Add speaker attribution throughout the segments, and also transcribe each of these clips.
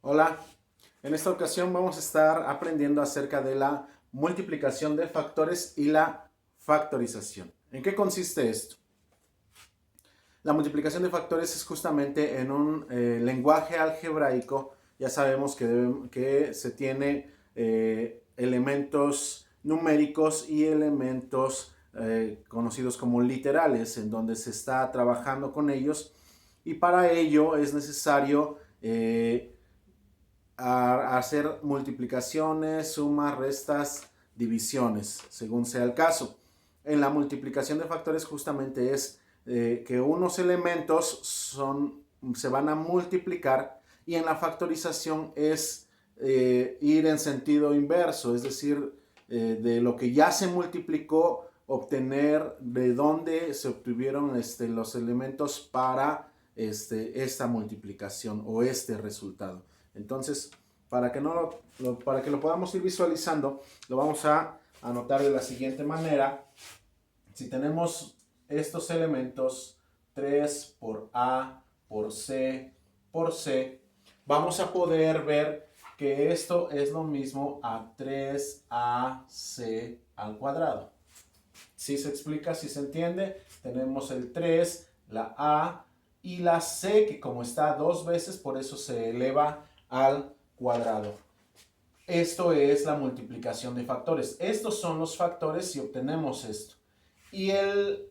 Speaker 1: Hola, en esta ocasión vamos a estar aprendiendo acerca de la multiplicación de factores y la factorización. ¿En qué consiste esto? La multiplicación de factores es justamente en un lenguaje algebraico. Ya sabemos que se tiene elementos numéricos y elementos conocidos como literales, en donde se está trabajando con ellos, y para ello es necesario hacer multiplicaciones, sumas, restas, divisiones, según sea el caso. En la multiplicación de factores justamente es que unos elementos se van a multiplicar, y en la factorización es ir en sentido inverso, es decir, de lo que ya se multiplicó, obtener de dónde se obtuvieron los elementos para esta multiplicación o este resultado. Entonces, para que lo podamos ir visualizando, lo vamos a anotar de la siguiente manera. Si tenemos estos elementos 3 por A, por C, por C, vamos a poder ver que esto es lo mismo a 3AC al cuadrado. ¿Sí se explica? ¿Sí se entiende? Tenemos el 3, la A y la C, que como está dos veces, por eso se eleva al cuadrado. Esto es la multiplicación de factores. Estos son los factores si obtenemos esto. Y el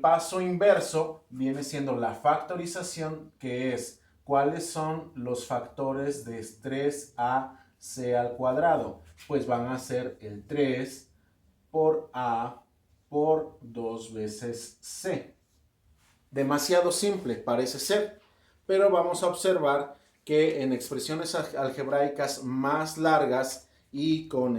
Speaker 1: paso inverso viene siendo la factorización, que es cuáles son los factores de 3AC al cuadrado. Pues van a ser el 3 por A por 2 veces C. Demasiado simple parece ser, pero vamos a observar que en expresiones algebraicas más largas y con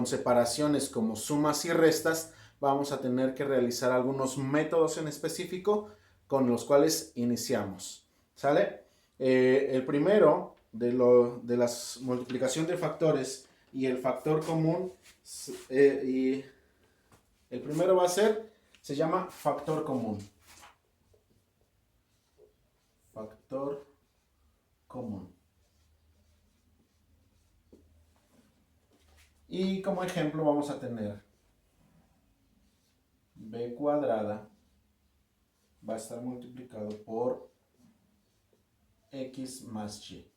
Speaker 1: separaciones como sumas y restas, vamos a tener que realizar algunos métodos en específico con los cuales iniciamos. ¿Sale? El primero de la multiplicación de factores y el factor común, y el primero va a ser, se llama factor común. Factor común. Y como ejemplo vamos a tener b cuadrada va a estar multiplicado por x más y.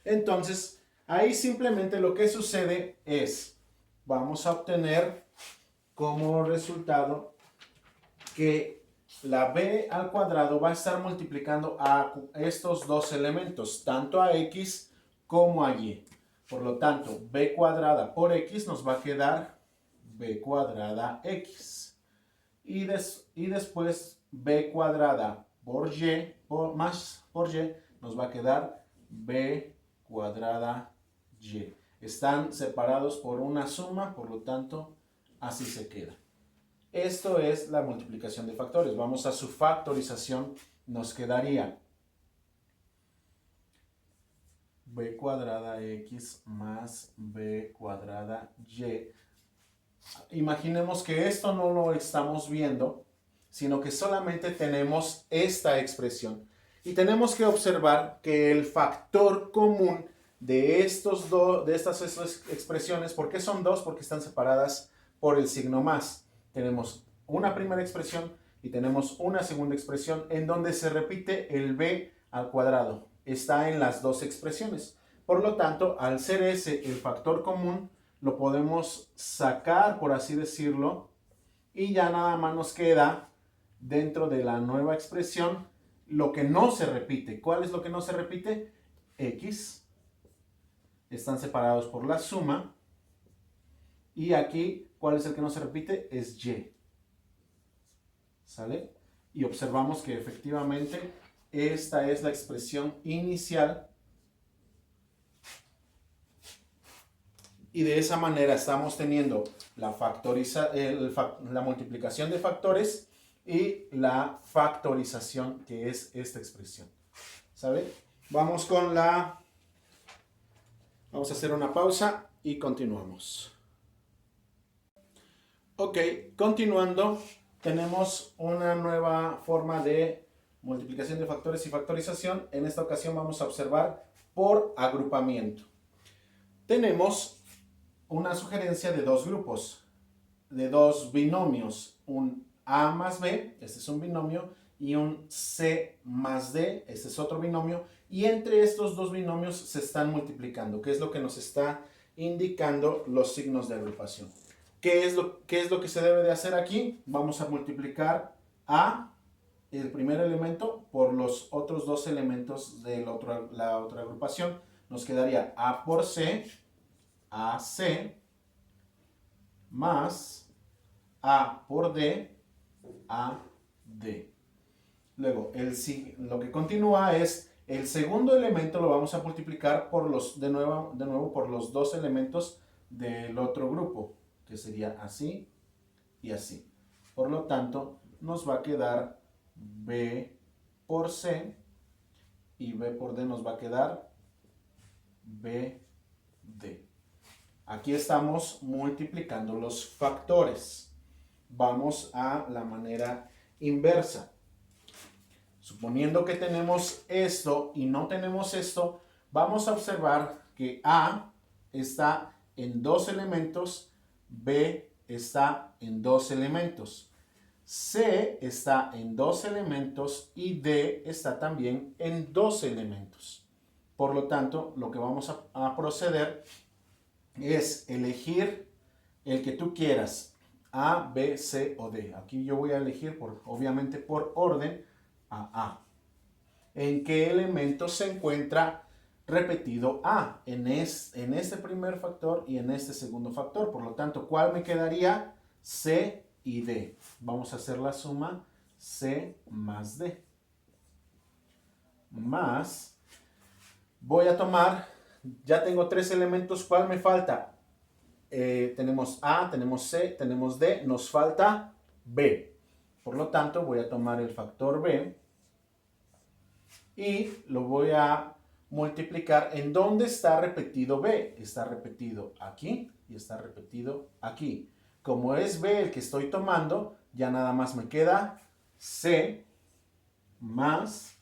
Speaker 1: Entonces, ahí simplemente lo que sucede es, vamos a obtener como resultado que la b al cuadrado va a estar multiplicando a estos dos elementos, tanto a x como a y. Por lo tanto, b cuadrada por x nos va a quedar b cuadrada x. Y después b cuadrada por y, más por y, nos va a quedar b cuadrada y. Están separados por una suma, por lo tanto, así se queda. Esto es la multiplicación de factores. Vamos a su factorización. Nos quedaría b cuadrada x más b cuadrada y. Imaginemos que esto no lo estamos viendo, sino que solamente tenemos esta expresión. Y tenemos que observar que el factor común de estas expresiones, ¿por qué son dos? Porque están separadas por el signo más. Tenemos una primera expresión y tenemos una segunda expresión en donde se repite el b al cuadrado. Está en las dos expresiones. Por lo tanto, al ser ese el factor común, lo podemos sacar, por así decirlo, y ya nada más nos queda dentro de la nueva expresión lo que no se repite. ¿Cuál es lo que no se repite? X. Están separados por la suma. Y aquí, ¿cuál es el que no se repite? Es y. ¿Sale? Y observamos que efectivamente esta es la expresión inicial. Y de esa manera estamos teniendo la multiplicación de factores y la factorización, que es esta expresión. ¿Sabe? Vamos a hacer una pausa y continuamos. Ok, continuando, tenemos una nueva forma de multiplicación de factores y factorización. En esta ocasión vamos a observar por agrupamiento. Tenemos una sugerencia de dos grupos, de dos binomios, un A más B, este es un binomio, y un C más D, este es otro binomio, y entre estos dos binomios se están multiplicando, que es lo que nos está indicando los signos de agrupación. ¿Qué es lo que se debe de hacer aquí? Vamos a multiplicar A, el primer elemento, por los otros dos elementos de la otra agrupación. Nos quedaría A por C, AC, más A por D, AD. Luego, lo que continúa es el segundo elemento lo vamos a multiplicar por de nuevo por los dos elementos del otro grupo, que sería así y así. Por lo tanto, nos va a quedar B por C y B por D nos va a quedar BD. Aquí estamos multiplicando los factores. Vamos a la manera inversa. Suponiendo que tenemos esto y no tenemos esto, vamos a observar que A está en dos elementos, B está en dos elementos, C está en dos elementos y D está también en dos elementos. Por lo tanto, lo que vamos a proceder es elegir el que tú quieras, A, B, C o D. Aquí yo voy a elegir, obviamente por orden, a. ¿En qué elemento se encuentra repetido A? En este primer factor y en este segundo factor. Por lo tanto, ¿cuál me quedaría? C y D. Vamos a hacer la suma C más D. Más, voy a tomar, ya tengo tres elementos, ¿cuál me falta? Tenemos A, tenemos C, tenemos D, nos falta B. Por lo tanto, voy a tomar el factor B y lo voy a multiplicar. ¿En dónde está repetido B? Está repetido aquí y está repetido aquí. Como es B el que estoy tomando, ya nada más me queda C más,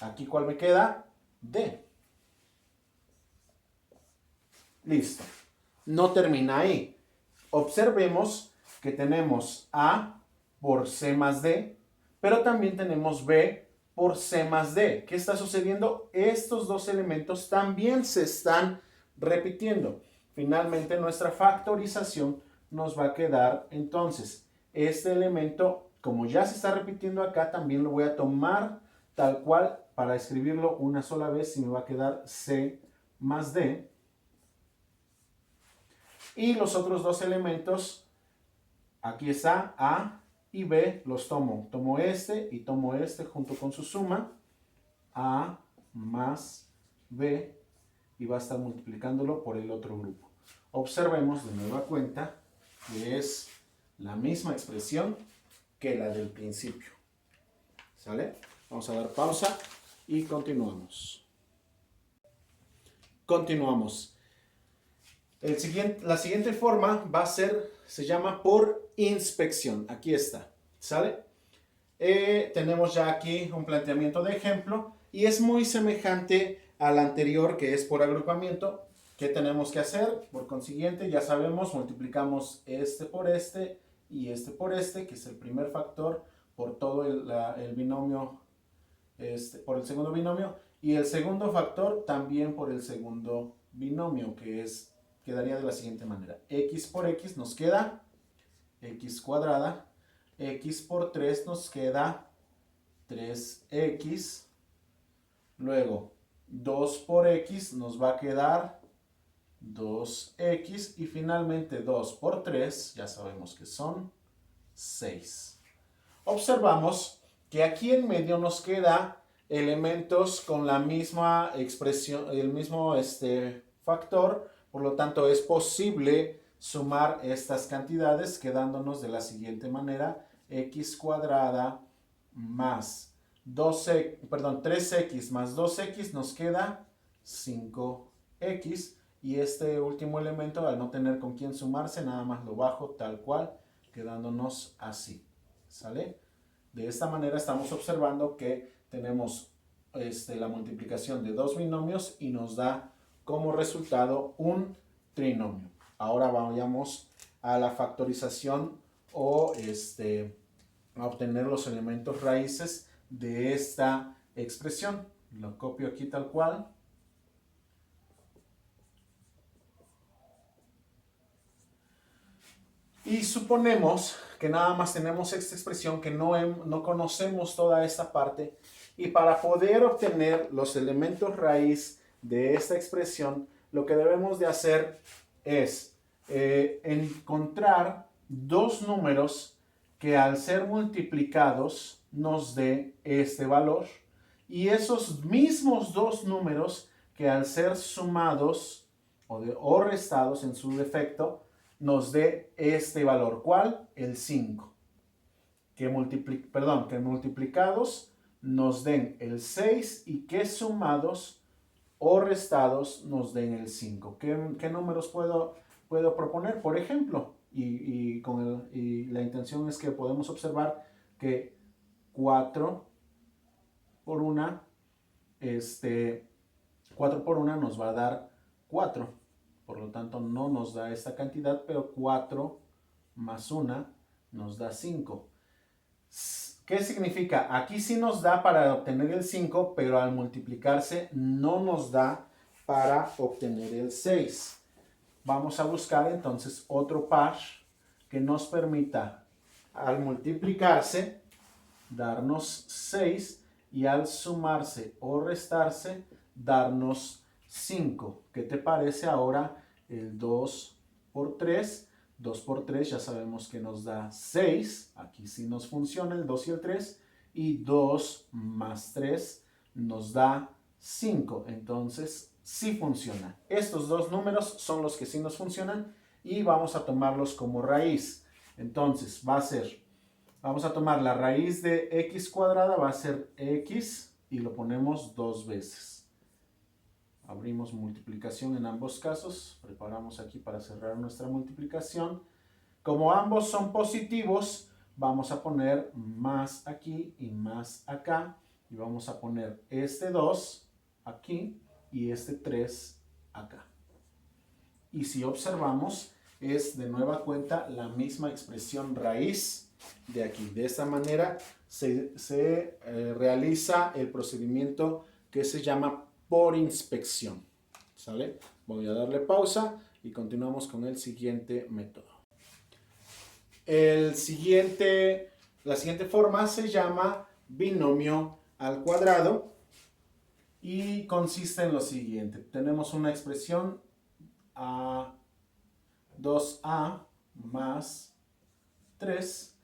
Speaker 1: aquí ¿cuál me queda? D. Listo. No termina ahí. Observemos que tenemos A por C más D, pero también tenemos B por C más D. ¿Qué está sucediendo? Estos dos elementos también se están repitiendo. Finalmente, nuestra factorización nos va a quedar entonces. Este elemento, como ya se está repitiendo acá, también lo voy a tomar tal cual para escribirlo una sola vez y me va a quedar C más D. Y los otros dos elementos, aquí está A y B, los tomo. Tomo este y tomo este junto con su suma. A más B y va a estar multiplicándolo por el otro grupo. Observemos de nueva cuenta que es la misma expresión que la del principio. ¿Sale? Vamos a dar pausa y continuamos. Continuamos. La siguiente forma va a ser, se llama por inspección. Aquí está, ¿sale? Tenemos ya aquí un planteamiento de ejemplo y es muy semejante al anterior que es por agrupamiento. ¿Qué tenemos que hacer? Por consiguiente, ya sabemos, multiplicamos este por este y este por este, que es el primer factor, por todo el binomio, por el segundo binomio, y el segundo factor también por el segundo binomio, quedaría de la siguiente manera. X por X nos queda X cuadrada. X por 3 nos queda 3X. Luego, 2 por X nos va a quedar 2X. Y finalmente 2 por 3, ya sabemos que son 6. Observamos que aquí en medio nos queda elementos con la misma expresión, el mismo factor. Por lo tanto, es posible sumar estas cantidades quedándonos de la siguiente manera. X cuadrada más 3X más 2X nos queda 5X. Y este último elemento, al no tener con quién sumarse, nada más lo bajo tal cual, quedándonos así. ¿Sale? De esta manera estamos observando que tenemos la multiplicación de dos binomios y nos da como resultado un trinomio. Ahora vayamos a la factorización o a obtener los elementos raíces de esta expresión. Lo copio aquí tal cual. Y suponemos que nada más tenemos esta expresión, que no conocemos toda esta parte. Y para poder obtener los elementos raíz de esta expresión, lo que debemos de hacer es encontrar dos números que al ser multiplicados nos dé este valor. Y esos mismos dos números que al ser sumados o restados en su defecto, nos dé este valor. ¿Cuál? El 5. Que multiplicados nos den el 6 y que sumados o restados nos den el 5. ¿Qué números puedo proponer? Por ejemplo, y la intención es que podemos observar que 4 por 1, 4 por 1 nos va a dar 4. Por lo tanto, no nos da esta cantidad, pero 4 más 1 nos da 5. ¿Qué significa? Aquí sí nos da para obtener el 5, pero al multiplicarse no nos da para obtener el 6. Vamos a buscar entonces otro par que nos permita al multiplicarse darnos 6 y al sumarse o restarse darnos 5. ¿Qué te parece ahora el 2 por 3? 2 por 3 ya sabemos que nos da 6. Aquí sí nos funciona el 2 y el 3. Y 2 más 3 nos da 5. Entonces sí funciona. Estos dos números son los que sí nos funcionan y vamos a tomarlos como raíz. Entonces vamos a tomar la raíz de x cuadrada, va a ser x y lo ponemos dos veces. Abrimos multiplicación en ambos casos. Preparamos aquí para cerrar nuestra multiplicación. Como ambos son positivos, vamos a poner más aquí y más acá. Y vamos a poner este 2 aquí y este 3 acá. Y si observamos, es de nueva cuenta la misma expresión raíz de aquí. De esta manera se realiza el procedimiento que se llama por inspección. ¿Sale? Voy a darle pausa y continuamos con el siguiente método. La siguiente forma se llama binomio al cuadrado y consiste en lo siguiente. Tenemos una expresión 2a más 3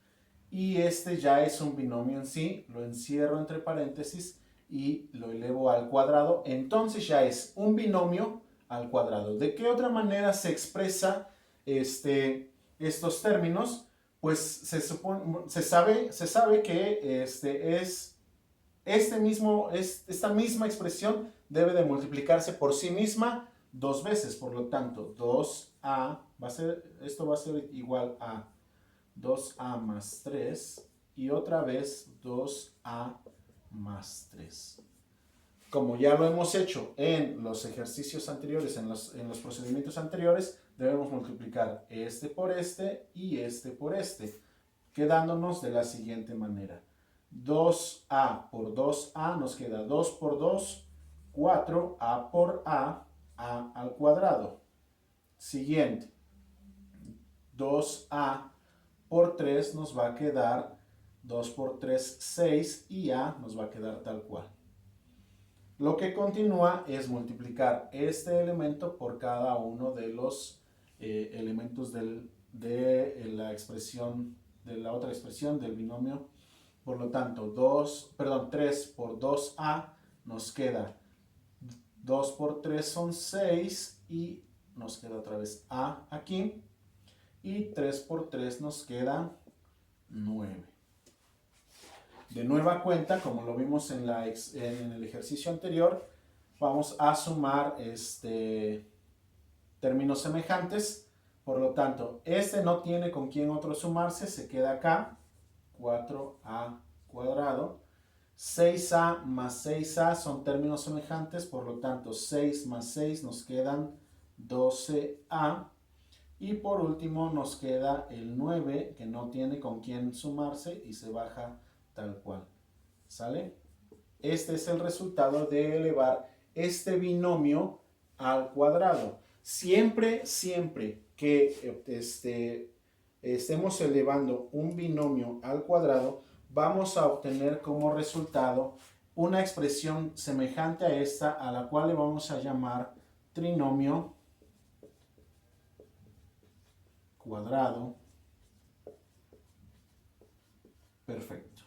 Speaker 1: y este ya es un binomio en sí. Lo encierro entre paréntesis y lo elevo al cuadrado, entonces ya es un binomio al cuadrado. ¿De qué otra manera se expresa estos términos? Pues se sabe que esta misma expresión debe de multiplicarse por sí misma dos veces. Por lo tanto, 2a esto va a ser igual a 2a más 3 y otra vez 2a más 3. Como ya lo hemos hecho en los ejercicios anteriores, en los procedimientos anteriores, debemos multiplicar este por este y este por este, quedándonos de la siguiente manera. 2a por 2a nos queda 2 por 2, 4a por a al cuadrado. Siguiente, 2a por 3 nos va a quedar 2 por 3, 6 y a nos va a quedar tal cual. Lo que continúa es multiplicar este elemento por cada uno de los elementos de la otra expresión del binomio. Por lo tanto, 3 por 2a nos queda 2 por 3 son 6 y nos queda otra vez a aquí. Y 3 por 3 nos queda 9. De nueva cuenta, como lo vimos en el ejercicio anterior, vamos a sumar términos semejantes. Por lo tanto, este no tiene con quién otro sumarse, se queda acá, 4a cuadrado. 6a más 6a son términos semejantes, por lo tanto 6 más 6 nos quedan 12a. Y por último nos queda el 9 que no tiene con quién sumarse y se baja tal cual. ¿Sale? Este es el resultado de elevar este binomio al cuadrado. Siempre que estemos elevando un binomio al cuadrado, vamos a obtener como resultado una expresión semejante a esta, a la cual le vamos a llamar trinomio cuadrado perfecto.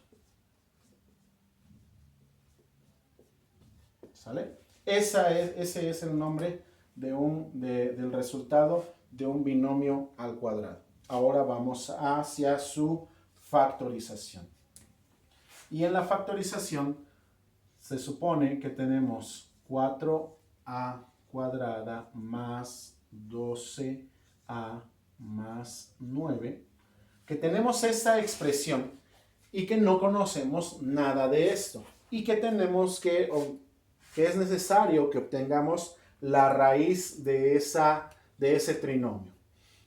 Speaker 1: ¿Sale? Ese es el nombre del resultado de un binomio al cuadrado. Ahora vamos hacia su factorización. Y en la factorización se supone que tenemos 4a cuadrada más 12a más 9, que tenemos esta expresión y que no conocemos nada de esto y que tenemos que es necesario que obtengamos la raíz de ese trinomio.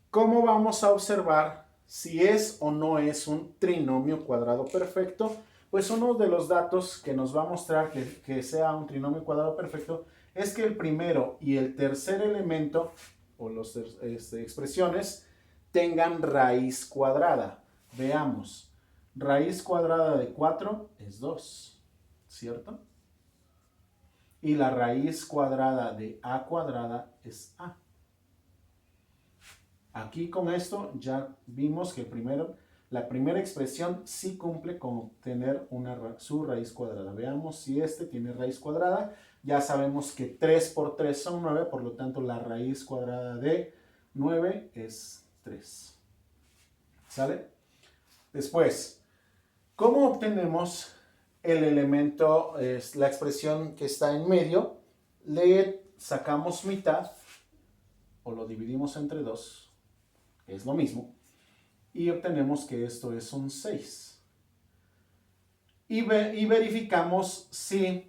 Speaker 1: ¿Cómo vamos a observar si es o no es un trinomio cuadrado perfecto? Pues uno de los datos que nos va a mostrar que sea un trinomio cuadrado perfecto es que el primero y el tercer elemento, o las expresiones, tengan raíz cuadrada. Veamos, raíz cuadrada de 4 es 2, ¿cierto? Y la raíz cuadrada de a cuadrada es a. Aquí con esto ya vimos que la primera expresión sí cumple con tener su raíz cuadrada. Veamos si este tiene raíz cuadrada. Ya sabemos que 3 por 3 son 9, por lo tanto la raíz cuadrada de 9 es 3. ¿Sale? Después, ¿cómo obtenemos el elemento, la expresión que está en medio? Le sacamos mitad o lo dividimos entre 2, es lo mismo, y obtenemos que esto es un 6. Y verificamos si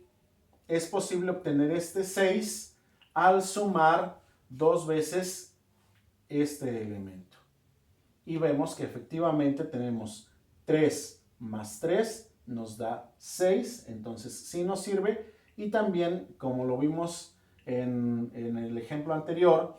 Speaker 1: es posible obtener este 6 al sumar 2 veces este elemento. Y vemos que efectivamente tenemos 3 más 3 nos da 6, entonces sí nos sirve. Y también, como lo vimos en el ejemplo anterior,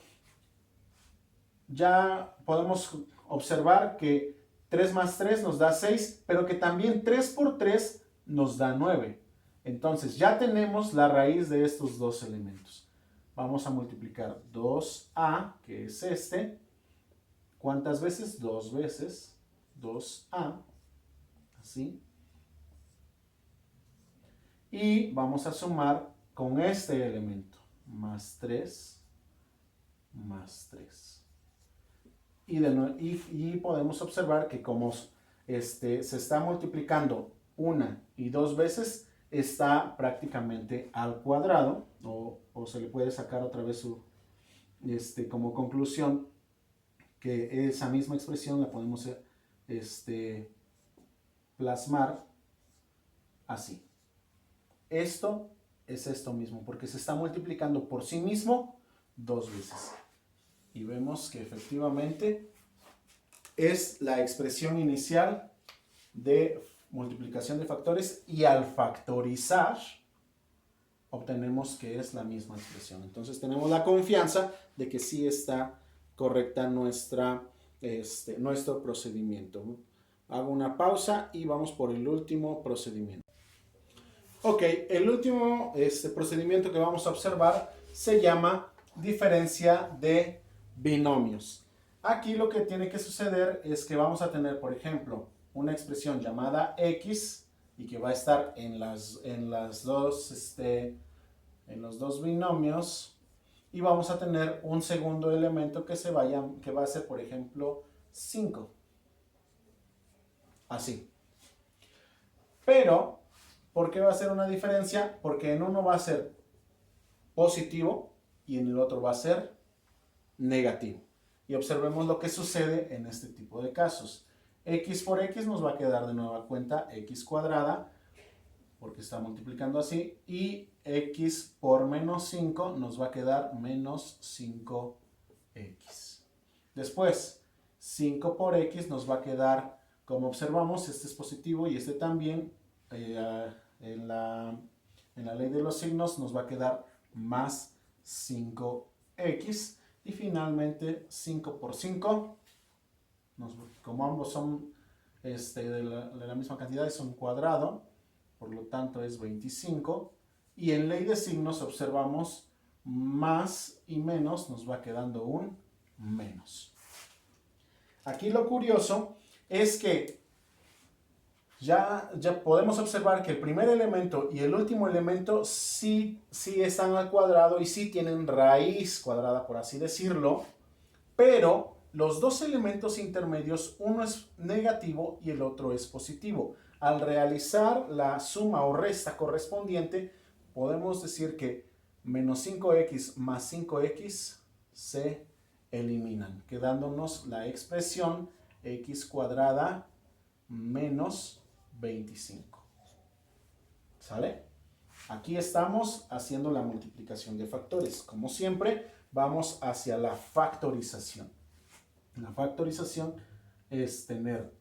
Speaker 1: ya podemos observar que 3 más 3 nos da 6, pero que también 3 por 3 nos da 9. Entonces ya tenemos la raíz de estos dos elementos. Vamos a multiplicar 2a, que es este. ¿Cuántas veces? 2 veces. 2a. Así. Y vamos a sumar con este elemento. Más 3. Más 3. Y podemos observar que como se está multiplicando una y 2 veces, está prácticamente al cuadrado, o se le puede sacar otra vez como conclusión que esa misma expresión la podemos plasmar así. Esto es esto mismo, porque se está multiplicando por sí mismo 2 veces. Y vemos que efectivamente es la expresión inicial de multiplicación de factores, y al factorizar obtenemos que es la misma expresión. Entonces tenemos la confianza de que sí está correcta nuestro procedimiento. Hago una pausa y vamos por el último procedimiento. Ok, el último procedimiento que vamos a observar se llama diferencia de binomios. Aquí lo que tiene que suceder es que vamos a tener, por ejemplo, una expresión llamada x y que va a estar en los dos binomios, y vamos a tener un segundo elemento que va a ser, por ejemplo, 5. Así. Pero, ¿por qué va a ser una diferencia? Porque en uno va a ser positivo y en el otro va a ser negativo. Y observemos lo que sucede en este tipo de casos. X por x nos va a quedar de nueva cuenta x cuadrada. porque está multiplicando así, y x por menos 5 nos va a quedar menos 5x. Después, 5 por x nos va a quedar, como observamos, este es positivo y este también, en la ley de los signos nos va a quedar más 5x. Y finalmente 5 por 5, como ambos son de la misma cantidad, es un cuadrado, por lo tanto es 25. Y en ley de signos observamos más y menos, nos va quedando un menos. Aquí lo curioso es que ya podemos observar que el primer elemento y el último elemento sí están al cuadrado y sí tienen raíz cuadrada, por así decirlo, pero los dos elementos intermedios, uno es negativo y el otro es positivo. Al realizar la suma o resta correspondiente, podemos decir que menos 5x más 5x se eliminan, quedándonos la expresión x cuadrada menos 25. ¿Sale? Aquí estamos haciendo la multiplicación de factores. Como siempre, vamos hacia la factorización. La factorización es tener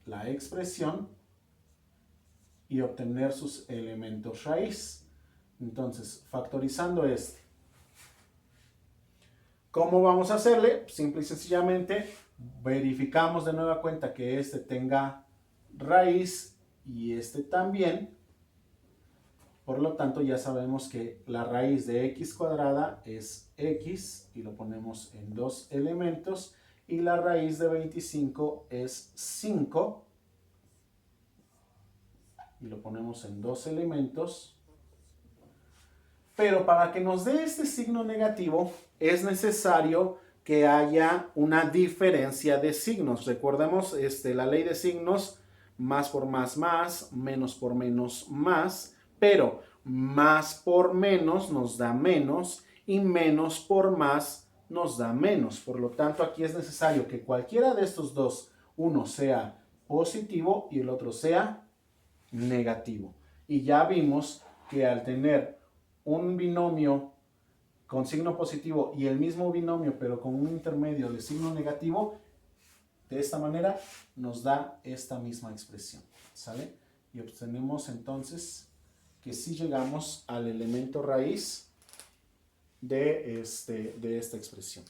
Speaker 1: la expresión y obtener sus elementos raíz. Entonces, factorizando este. ¿Cómo vamos a hacerle? Simple y sencillamente, verificamos de nueva cuenta que este tenga raíz y este también. Por lo tanto, ya sabemos que la raíz de x cuadrada es x y lo ponemos en dos elementos. Y la raíz de 25 es 5 y lo ponemos en dos elementos. Pero para que nos dé este signo negativo es necesario que haya una diferencia de signos. Recordemos la ley de signos, más por más, menos por menos, más. Pero más por menos nos da menos y menos por más nos da menos. Por lo tanto, aquí es necesario que cualquiera de estos dos, uno sea positivo y el otro sea negativo. Y ya vimos que al tener un binomio con signo positivo y el mismo binomio pero con un intermedio de signo negativo, de esta manera nos da esta misma expresión, ¿sale? Y obtenemos entonces que sí llegamos al elemento raíz de esta expresión.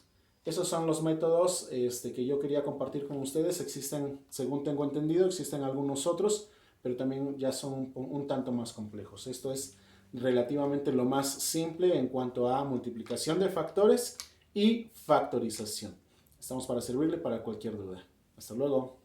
Speaker 1: Esos son los métodos que yo quería compartir con ustedes. Existen, según tengo entendido, existen algunos otros, pero también ya son un tanto más complejos. Esto es relativamente lo más simple en cuanto a multiplicación de factores y factorización. Estamos para servirle para cualquier duda. Hasta luego.